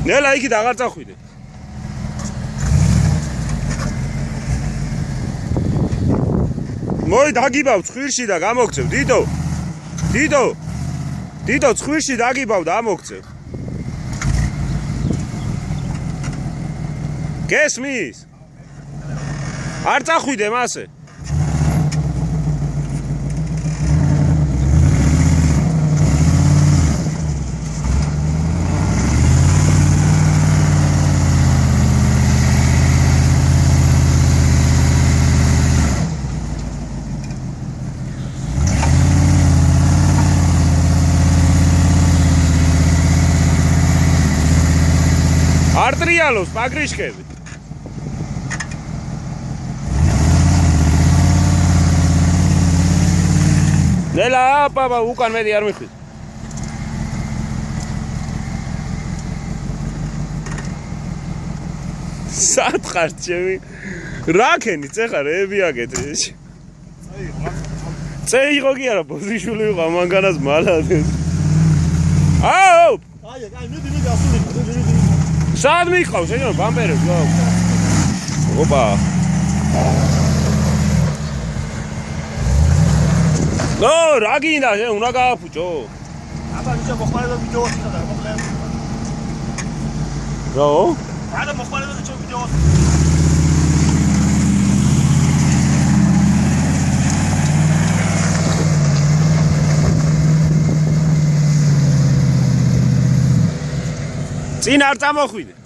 ნელა იქით აღარ წახვიდე. მოი დაგიბავ ცხვირში და გამოგცევ, დიდო. დიდო ცხვირში დაგიბავ და ამოგცევ. გესმის? არ წახვიდე მასე. არ ტრიალობს პაგრიშკები. ნელა პაპა უკან მეტი არ მიხვით. სათხარ ჩემი რა ქენი წეხა რეები აკეთე. წე იყო კი არა ბოზიშვილი იყო მანგანას მალადეს. აუ აი მიდი ასული. სად მიყავს ენა ბამპერები გაქვს. ოპა. ნო, რა გინდა, უნდა გააფუჭო. აბა ისე მოხმარება ვიდეოს და მოკლე. რა? არა მოხმარება და ვიდეოს. წინ არ წამოხვიდე.